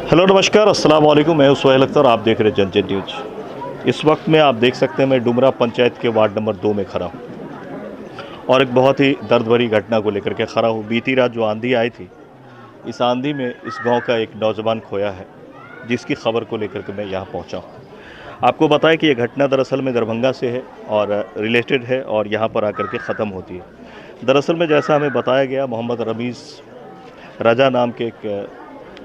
Hello नमस्कार अस्सलाम वालेकुम। मैं हूं सुहेल अख्तर, आप देख रहे हैं जनजन न्यूज़। इस वक्त में आप देख सकते हैं मैं डुमरा पंचायत के वार्ड नंबर 2 में खड़ा हूं और एक बहुत ही दर्द भरी घटना को लेकर के खड़ा हूं। बीती रात जो आंधी आई थी, इस आंधी में इस गांव का एक नौजवान खोया है, जिसकी खबर को लेकर के मैं यहां पहुंचा हूं। आपको बताएं कि ये घटना दरअसल में दरभंगा से है और रिलेटेड है और यहां पर आकर के ख़त्म होती है। दरअसल में जैसा हमें बताया गया, मोहम्मद रमीज़ रजा नाम के एक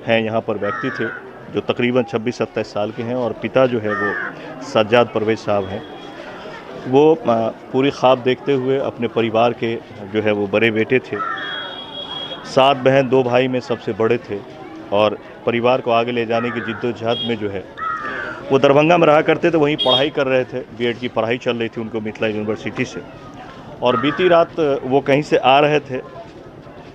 हैं यहाँ पर व्यक्ति थे, जो तकरीबन 26-27 साल के हैं और पिता जो है वो सज्जाद परवेज़ साहब हैं। वो पूरी ख्वाब देखते हुए अपने परिवार के जो है वो बड़े बेटे थे। 7 बहन 2 भाई में सबसे बड़े थे और परिवार को आगे ले जाने की जिद्दोजहद में जो है वो दरभंगा में रहा करते थे। वहीं पढ़ाई कर रहे थे, बीएड की पढ़ाई चल रही थी उनको मिथिला यूनिवर्सिटी से। और बीती रात वो कहीं से आ रहे थे,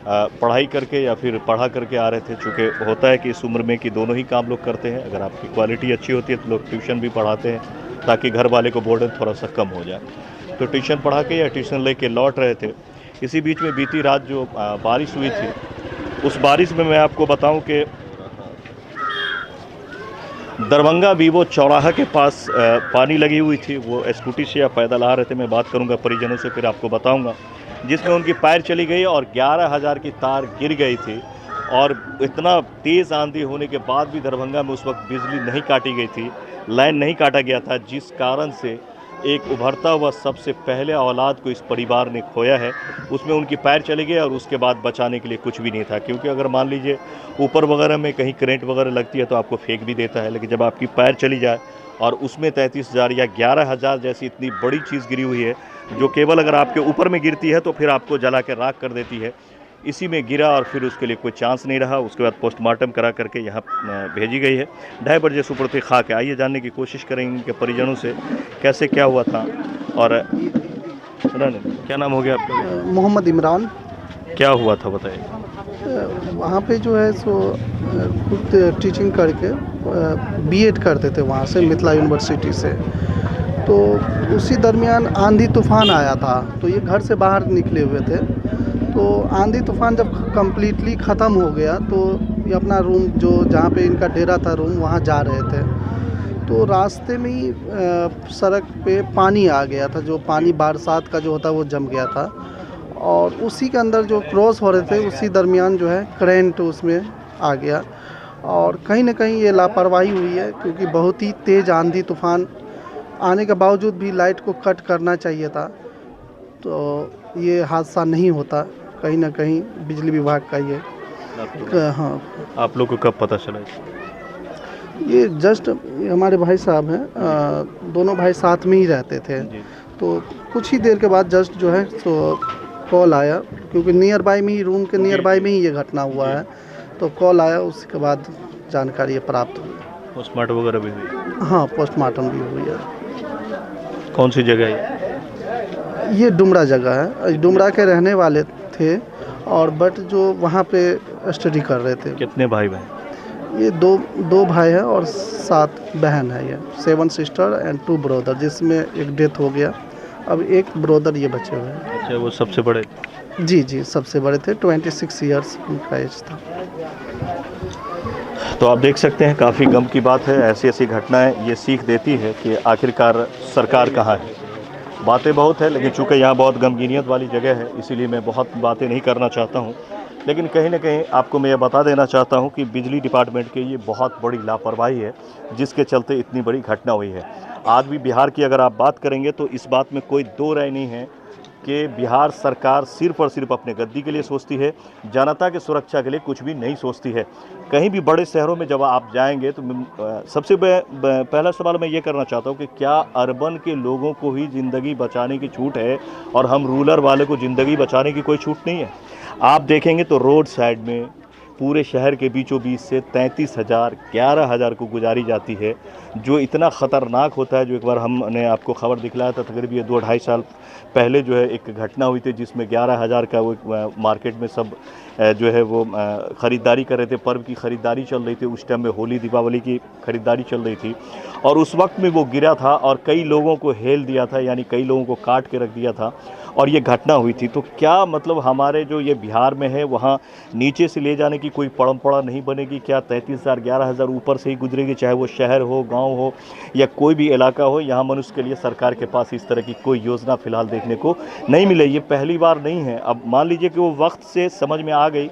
पढ़ाई करके या फिर पढ़ा करके आ रहे थे। चूँकि होता है कि इस उम्र में कि दोनों ही काम लोग करते हैं। अगर आपकी क्वालिटी अच्छी होती है तो लोग ट्यूशन भी पढ़ाते हैं ताकि घर वाले को बर्डन थोड़ा सा कम हो जाए। तो ट्यूशन पढ़ा के या ट्यूशन लेके लौट रहे थे। इसी बीच में बीती रात जो बारिश हुई थी, उस बारिश में मैं आपको बताऊं कि दरभंगा वीवो चौराहा के पास पानी लगी हुई थी। वो स्कूटी से या पैदल आ रहे थे। मैं बात करूंगा परिजनों से, फिर आपको बताऊंगा, जिसमें उनकी पैर चली गई और 11,000 की तार गिर गई थी। और इतना तेज़ आंधी होने के बाद भी दरभंगा में उस वक्त बिजली नहीं काटी गई थी, लाइन नहीं काटा गया था, जिस कारण से एक उभरता हुआ सबसे पहले औलाद को इस परिवार ने खोया है। उसमें उनकी पैर चले गए और उसके बाद बचाने के लिए कुछ भी नहीं था। क्योंकि अगर मान लीजिए ऊपर वगैरह में कहीं करंट वगैरह लगती है तो आपको फेंक भी देता है, लेकिन जब आपकी पैर चली जाए और उसमें 33,000 या 11,000 जैसी इतनी बड़ी चीज़ गिरी हुई है, जो केवल अगर आपके ऊपर में गिरती है तो फिर आपको जला के राख कर देती है, इसी में गिरा और फिर उसके लिए कोई चांस नहीं रहा। उसके बाद पोस्टमार्टम करा करके यहाँ भेजी गई है। 2:30 बजे सुपुर्द खाक है। आइए जानने की कोशिश करेंगे इनके परिजनों से कैसे क्या हुआ था। और क्या नाम हो गया आपका? मोहम्मद इमरान। क्या हुआ था बताइए। वहाँ पे जो है सो खुद टीचिंग करके बीएड करते थे वहाँ से, मिथिला यूनिवर्सिटी से। तो उसी दरमियान आंधी तूफ़ान आया था, तो ये घर से बाहर निकले हुए थे। तो आंधी तूफ़ान जब कम्प्लीटली ख़त्म हो गया तो ये अपना रूम, जो जहाँ पे इनका डेरा था रूम, वहाँ जा रहे थे। तो रास्ते में ही सड़क पे पानी आ गया था। जो पानी बरसात का जो होता है वो जम गया था और उसी के अंदर जो क्रॉस हो रहे थे उसी दरमियान जो है करंट उसमें आ गया। और कहीं ना कहीं ये लापरवाही हुई है, क्योंकि बहुत ही तेज़ आंधी तूफ़ान आने के बावजूद भी लाइट को कट करना चाहिए था, तो ये हादसा नहीं होता। कहीं ना कहीं बिजली विभाग का ये हाँ। आप लोग को कब पता चला? ये जस्ट हमारे भाई साहब हैं, दोनों भाई साथ में ही रहते थे। तो कुछ ही देर के बाद जस्ट जो है तो कॉल आया, क्योंकि नियर बाय में ही, रूम के नियर बाय में ही ये घटना हुआ है। तो कॉल आया, उसके बाद जानकारी ये प्राप्त हुई। पोस्टमार्टम वगैरह भी हुई? हाँ, पोस्टमार्टम भी हुई है। कौन सी जगह है ये डुमरा जगह है। डुमरा के रहने वाले थे और बट जो वहाँ पे स्टडी कर रहे थे। कितने भाई बहन? ये दो भाई हैं और 7 बहन है। ये 7 सिस्टर एंड 2 ब्रदर, जिसमें एक डेथ हो गया। अब एक ब्रदर ये बचे हुए हैं। अच्छा, वो सबसे बड़े? जी, सबसे बड़े थे। 26 ईयर्स उनका एज था। तो आप देख सकते हैं, काफ़ी गम की बात है। ऐसी ऐसी घटनाएं ये सीख देती है कि आखिरकार सरकार कहाँ है। बातें बहुत है, लेकिन चूँकि यहाँ बहुत गमगीनियत वाली जगह है, इसीलिए मैं बहुत बातें नहीं करना चाहता हूँ। लेकिन कहीं ना कहीं आपको मैं ये बता देना चाहता हूँ कि बिजली डिपार्टमेंट की ये बहुत बड़ी लापरवाही है, जिसके चलते इतनी बड़ी घटना हुई है। आज भी बिहार की अगर आप बात करेंगे तो इस बात में कोई दो राय नहीं है कि बिहार सरकार सिर्फ़ और सिर्फ अपने गद्दी के लिए सोचती है, जनता की सुरक्षा के लिए कुछ भी नहीं सोचती है। कहीं भी बड़े शहरों में जब आप जाएंगे तो सबसे पहला सवाल मैं ये करना चाहता हूँ कि क्या अर्बन के लोगों को ही ज़िंदगी बचाने की छूट है और हम रूरल वाले को ज़िंदगी बचाने की कोई छूट नहीं है? आप देखेंगे तो रोड साइड में पूरे शहर के बीचों बीच से 33,000 11,000 को गुजारी जाती है, जो इतना ख़तरनाक होता है। जो एक बार हमने आपको खबर दिखलाया था, तकरीबन 2-2.5 साल पहले जो है एक घटना हुई थी, जिसमें 11,000 का वो मार्केट में सब जो है वो ख़रीदारी कर रहे थे, पर्व की ख़रीदारी चल रही थी। उस टाइम में होली दीपावली की ख़रीदारी चल रही थी और उस वक्त में वो गिरा था और कई लोगों को हेल दिया था, यानी कई लोगों को काट के रख दिया था और ये घटना हुई थी। तो क्या मतलब हमारे जो ये बिहार में है वहाँ नीचे से ले जाने की कोई परंपरा नहीं बनेगी क्या? 33,000 11,000 ऊपर से ही गुजरेगी, चाहे वो शहर हो, गांव हो या कोई भी इलाका हो। यहाँ मनुष्य के लिए सरकार के पास इस तरह की कोई योजना फ़िलहाल देखने को नहीं मिले। ये पहली बार नहीं है। अब मान लीजिए कि वो वक्त से समझ में आ गई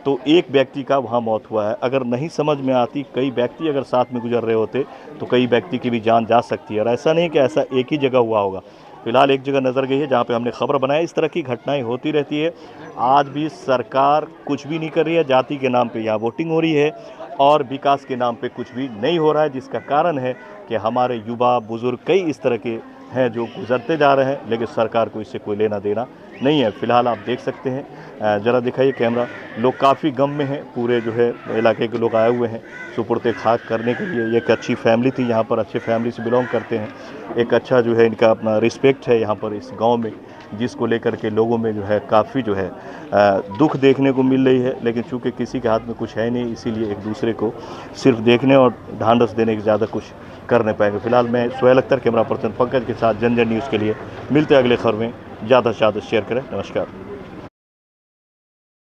तो एक व्यक्ति का वहाँ मौत हुआ है। अगर नहीं समझ में आती, कई व्यक्ति अगर साथ में गुजर रहे होते तो कई व्यक्ति की भी जान जा सकती है। और ऐसा नहीं कि ऐसा एक ही जगह हुआ होगा। फिलहाल एक जगह नज़र गई है जहाँ पे हमने खबर बनाया। इस तरह की घटनाएं होती रहती है। आज भी सरकार कुछ भी नहीं कर रही है। जाति के नाम पे यहाँ वोटिंग हो रही है और विकास के नाम पे कुछ भी नहीं हो रहा है, जिसका कारण है कि हमारे युवा बुज़ुर्ग कई इस तरह के हैं जो गुजरते जा रहे हैं, लेकिन सरकार को इससे कोई लेना देना नहीं है। फ़िलहाल आप देख सकते हैं, ज़रा दिखाइए कैमरा। लोग काफ़ी गम में हैं, पूरे जो है इलाके के लोग आए हुए हैं सुपुर्द खाक करने के लिए। एक अच्छी फैमिली थी यहाँ पर, अच्छे फैमिली से बिलोंग करते हैं। एक अच्छा जो है इनका अपना रिस्पेक्ट है यहाँ पर इस गांव में, जिसको लेकर के लोगों में जो है काफ़ी जो है दुख देखने को मिल रही है। लेकिन चूँकि किसी के हाथ में कुछ है नहीं, इसीलिए एक दूसरे को सिर्फ देखने और ढांढस देने के ज़्यादा कुछ कर नहीं पाएंगे। फिलहाल मैं सुहेल अख्तर, कैमरा पर्सन पंकज के साथ जन न्यूज़ के लिए। मिलते हैं अगले खबर में। ज़्यादा से ज़्यादा शेयर करें। नमस्कार।